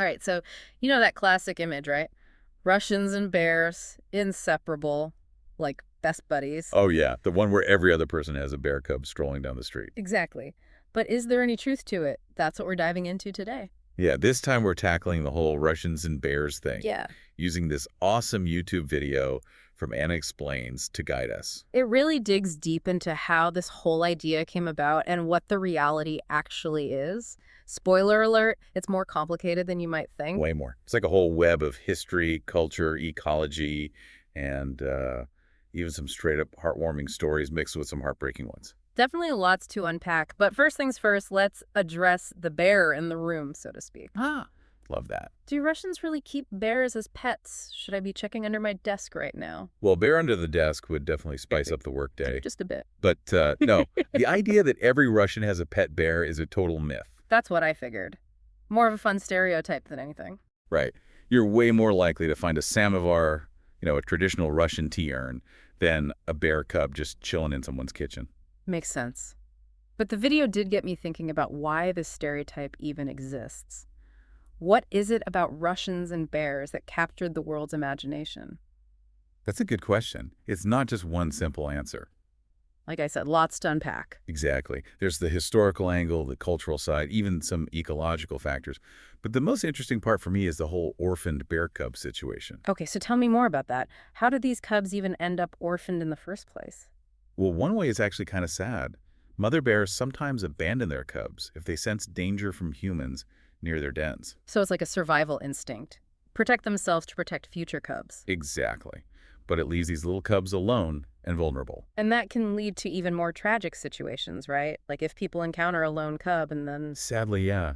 All right, so you know that classic image, right? Russians and bears, inseparable, like best buddies. Oh, yeah, the one where every other person has a bear cub strolling down the street. Exactly. But is there any truth to it? That's what we're diving into today. Yeah, this time we're tackling the whole Russians and bears thing, Yeah. using this awesome YouTube video from Anna Explains to guide us. It really digs deep into how this whole idea came about and what the reality actually is. Spoiler alert, it's more complicated than you might think. Way more. It's like a whole web of history, culture, ecology, and even some straight-up heartwarming stories mixed with some heartbreaking ones. Definitely lots to unpack, but first things first, let's address the bear in the room, so to speak. Ah, love that. Do Russians really keep bears as pets? Should I be checking under my desk right now? Well, bear under the desk would definitely spice up the workday. Just a bit. But no, the idea that every Russian has a pet bear is a total myth. That's what I figured. More of a fun stereotype than anything. Right. You're way more likely to find a samovar, a traditional Russian tea urn, than a bear cub just chilling in someone's kitchen. Makes sense. But the video did get me thinking about why this stereotype even exists. What is it about Russians and bears that captured the world's imagination? That's a good question. It's not just one simple answer. Like I said, lots to unpack. Exactly. There's the historical angle, the cultural side, even some ecological factors. But the most interesting part for me is the whole orphaned bear cub situation. Okay, so tell me more about that. How did these cubs even end up orphaned in the first place? Well, one way is actually kind of sad. Mother bears sometimes abandon their cubs if they sense danger from humans near their dens. So it's like a survival instinct. Protect themselves to protect future cubs. Exactly. But it leaves these little cubs alone and vulnerable. And that can lead to even more tragic situations, right? Like if people encounter a lone cub and then... Sadly, yeah.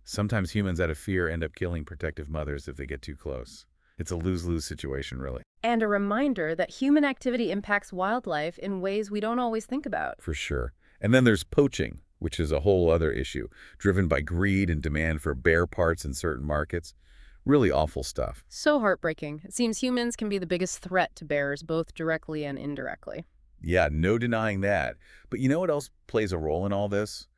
Sometimes humans out of fear end up killing protective mothers if they get too close. It's a lose-lose situation, really. And a reminder that human activity impacts wildlife in ways we don't always think about. For sure. And then there's poaching, which is a whole other issue, driven by greed and demand for bear parts in certain markets. Really awful stuff. So heartbreaking. It seems humans can be the biggest threat to bears, both directly and indirectly. Yeah, no denying that. But you know what else plays a role in all this?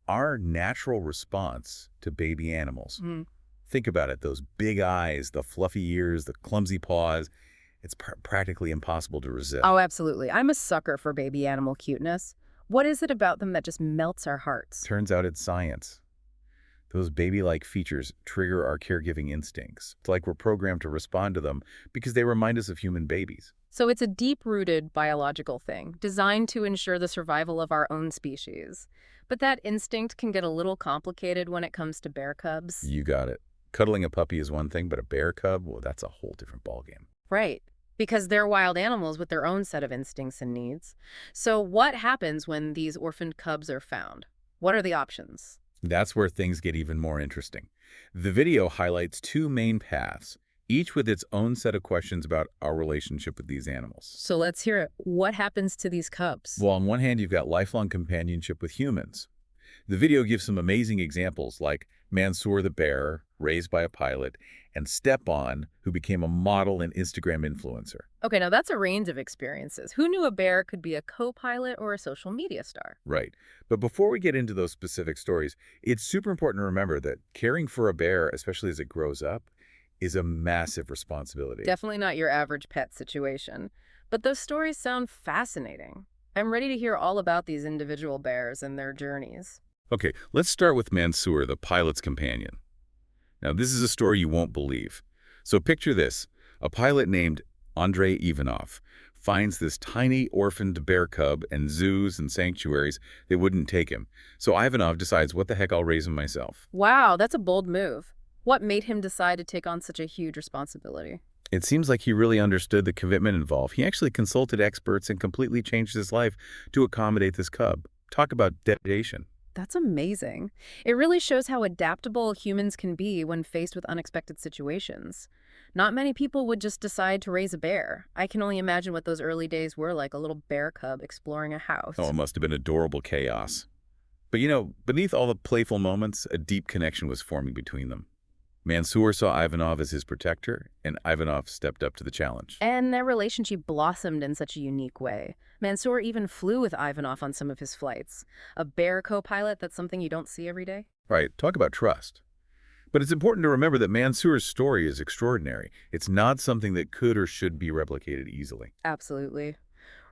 Our natural response to baby animals. Mm. Think about it, those big eyes, the fluffy ears, the clumsy paws. It's practically impossible to resist. Oh, absolutely. I'm a sucker for baby animal cuteness. What is it about them that just melts our hearts? Turns out it's science. Those baby-like features trigger our caregiving instincts. It's like we're programmed to respond to them because they remind us of human babies. So it's a deep-rooted biological thing, designed to ensure the survival of our own species. But that instinct can get a little complicated when it comes to bear cubs. You got it. Cuddling a puppy is one thing, but a bear cub, well, that's a whole different ballgame. Right. Because they're wild animals with their own set of instincts and needs. So what happens when these orphaned cubs are found? What are the options? That's where things get even more interesting. The video highlights two main paths, each with its own set of questions about our relationship with these animals. So let's hear it. What happens to these cubs? Well, on one hand, you've got lifelong companionship with humans. The video gives some amazing examples like Mansour the bear, raised by a pilot, and Stepan, who became a model and Instagram influencer. Okay, now that's a range of experiences. Who knew a bear could be a co-pilot or a social media star? Right. But before we get into those specific stories, it's super important to remember that caring for a bear, especially as it grows up, is a massive responsibility. Definitely not your average pet situation. But those stories sound fascinating. I'm ready to hear all about these individual bears and their journeys. Okay, let's start with Mansour, the pilot's companion. Now, this is a story you won't believe. So picture this. A pilot named Andrei Ivanov finds this tiny orphaned bear cub in zoos and sanctuaries. They wouldn't take him. So Ivanov decides, what the heck, I'll raise him myself. Wow, that's a bold move. What made him decide to take on such a huge responsibility? It seems like he really understood the commitment involved. He actually consulted experts and completely changed his life to accommodate this cub. Talk about dedication. That's amazing. It really shows how adaptable humans can be when faced with unexpected situations. Not many people would just decide to raise a bear. I can only imagine what those early days were like, a little bear cub exploring a house. Oh, it must have been adorable chaos. But beneath all the playful moments, a deep connection was forming between them. Mansour saw Ivanov as his protector, and Ivanov stepped up to the challenge. And their relationship blossomed in such a unique way. Mansour even flew with Ivanov on some of his flights. A bear co-pilot, that's something you don't see every day. Right, talk about trust. But it's important to remember that Mansour's story is extraordinary. It's not something that could or should be replicated easily. Absolutely.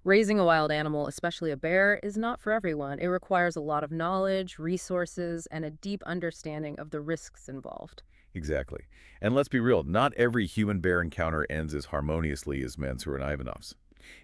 Raising a wild animal, especially a bear, is not for everyone. It requires a lot of knowledge, resources, and a deep understanding of the risks involved. Exactly. And let's be real, not every human-bear encounter ends as harmoniously as Mansour and Ivanov's.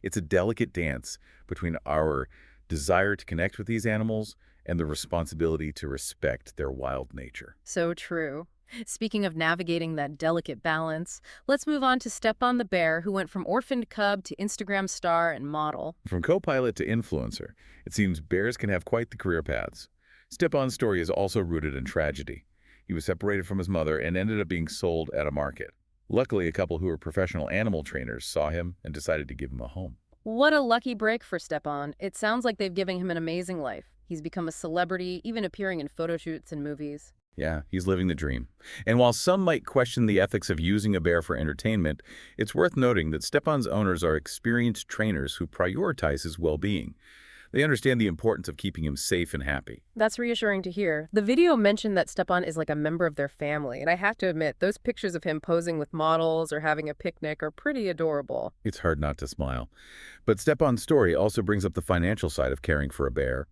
It's a delicate dance between our desire to connect with these animals and the responsibility to respect their wild nature. So true. Speaking of navigating that delicate balance, let's move on to Stepan the bear, who went from orphaned cub to Instagram star and model. From co-pilot to influencer, it seems bears can have quite the career paths. Stepan's story is also rooted in tragedy. He was separated from his mother and ended up being sold at a market. Luckily, a couple who were professional animal trainers saw him and decided to give him a home. What a lucky break for Stepan. It sounds like they've given him an amazing life. He's become a celebrity, even appearing in photo shoots and movies. Yeah, he's living the dream. And while some might question the ethics of using a bear for entertainment, it's worth noting that Stepan's owners are experienced trainers who prioritize his well-being. They understand the importance of keeping him safe and happy. That's reassuring to hear. The video mentioned that Stepan is like a member of their family, and I have to admit, those pictures of him posing with models or having a picnic are pretty adorable. It's hard not to smile. But Stepan's story also brings up the financial side of caring for a bear.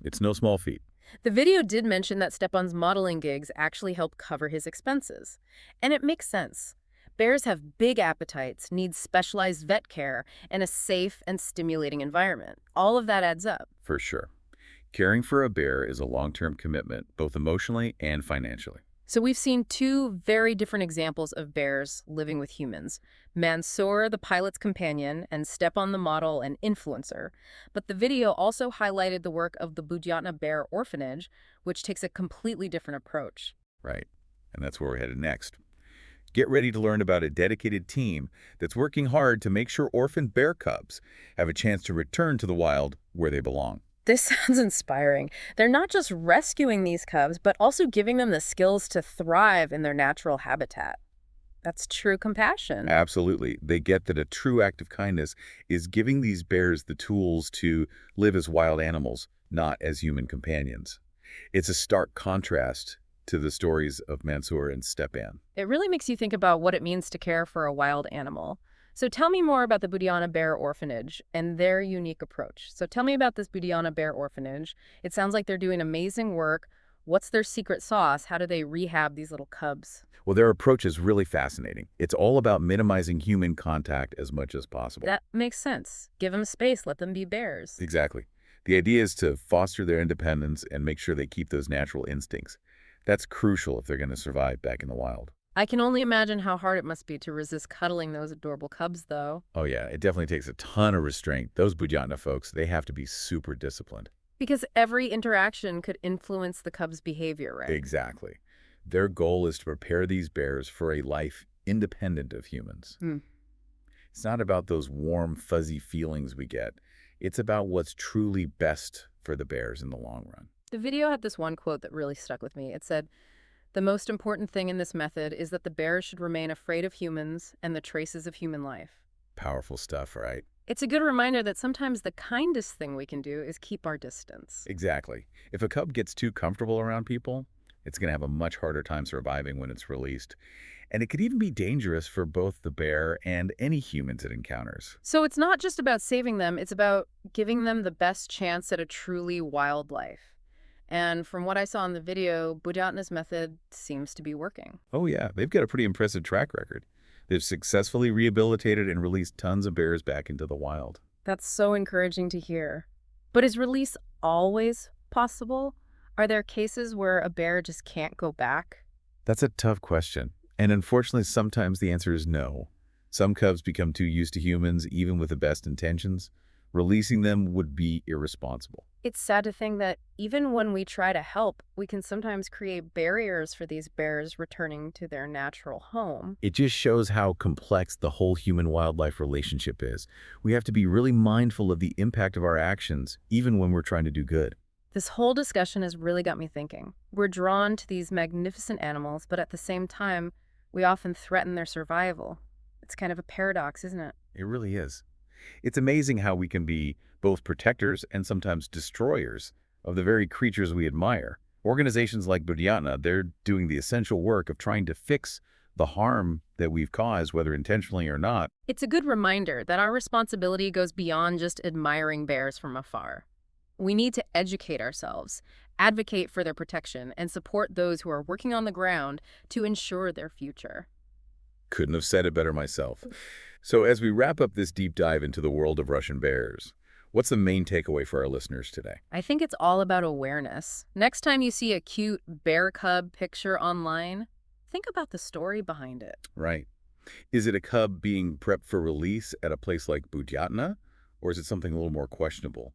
It's no small feat. The video did mention that Stepan's modeling gigs actually help cover his expenses. And it makes sense. Bears have big appetites, need specialized vet care, and a safe and stimulating environment. All of that adds up. For sure. Caring for a bear is a long-term commitment, both emotionally and financially. So we've seen two very different examples of bears living with humans. Mansour, the pilot's companion, and Stepan the model and influencer. But the video also highlighted the work of the Budyatna Bear Orphanage, which takes a completely different approach. Right. And that's where we're headed next. Get ready to learn about a dedicated team that's working hard to make sure orphaned bear cubs have a chance to return to the wild where they belong. This sounds inspiring. They're not just rescuing these cubs, but also giving them the skills to thrive in their natural habitat. That's true compassion. Absolutely. They get that a true act of kindness is giving these bears the tools to live as wild animals, not as human companions. It's a stark contrast to the stories of Mansour and Stepan. It really makes you think about what it means to care for a wild animal. So tell me more about the Budyatna Bear Orphanage and their unique approach. So tell me about this Budyatna Bear Orphanage. It sounds like they're doing amazing work. What's their secret sauce? How do they rehab these little cubs? Well, their approach is really fascinating. It's all about minimizing human contact as much as possible. That makes sense. Give them space. Let them be bears. Exactly. The idea is to foster their independence and make sure they keep those natural instincts. That's crucial if they're going to survive back in the wild. I can only imagine how hard it must be to resist cuddling those adorable cubs, though. Oh yeah, it definitely takes a ton of restraint. Those Budyatna folks, they have to be super disciplined. Because every interaction could influence the cub's behavior, right? Exactly. Their goal is to prepare these bears for a life independent of humans. Hmm. It's not about those warm, fuzzy feelings we get. It's about what's truly best for the bears in the long run. The video had this one quote that really stuck with me. It said, "The most important thing in this method is that the bears should remain afraid of humans and the traces of human life." Powerful stuff, right? It's a good reminder that sometimes the kindest thing we can do is keep our distance. Exactly. If a cub gets too comfortable around people, it's going to have a much harder time surviving when it's released. And it could even be dangerous for both the bear and any humans it encounters. So it's not just about saving them, it's about giving them the best chance at a truly wild life. And from what I saw in the video, Budyatna's method seems to be working. Oh yeah, they've got a pretty impressive track record. They've successfully rehabilitated and released tons of bears back into the wild. That's so encouraging to hear. But is release always possible? Are there cases where a bear just can't go back? That's a tough question. And unfortunately, sometimes the answer is no. Some cubs become too used to humans, even with the best intentions. Releasing them would be irresponsible. It's sad to think that even when we try to help, we can sometimes create barriers for these bears returning to their natural home. It just shows how complex the whole human-wildlife relationship is. We have to be really mindful of the impact of our actions, even when we're trying to do good. This whole discussion has really got me thinking. We're drawn to these magnificent animals, but at the same time, we often threaten their survival. It's kind of a paradox, isn't it? It really is. It's amazing how we can be both protectors and sometimes destroyers of the very creatures we admire, Organizations like Budyatna, they're doing the essential work of trying to fix the harm that we've caused, whether intentionally or not. It's a good reminder that our responsibility goes beyond just admiring bears from afar. We need to educate ourselves, advocate for their protection, and support those who are working on the ground to ensure their future. Couldn't have said it better myself. So as we wrap up this deep dive into the world of Russian bears, what's the main takeaway for our listeners today? I think it's all about awareness. Next time you see a cute bear cub picture online, think about the story behind it. Right. Is it a cub being prepped for release at a place like Budyatna, or is it something a little more questionable?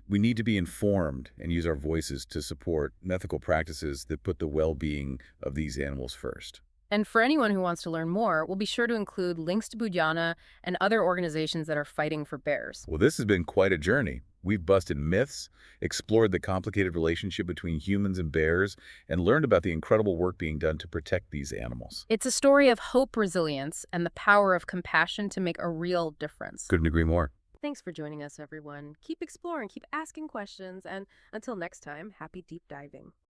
We need to be informed and use our voices to support ethical practices that put the well-being of these animals first. And for anyone who wants to learn more, we'll be sure to include links to Budyana and other organizations that are fighting for bears. Well, this has been quite a journey. We've busted myths, explored the complicated relationship between humans and bears, and learned about the incredible work being done to protect these animals. It's a story of hope, resilience, and the power of compassion to make a real difference. Couldn't agree more. Thanks for joining us, everyone. Keep exploring, keep asking questions, and until next time, happy deep diving.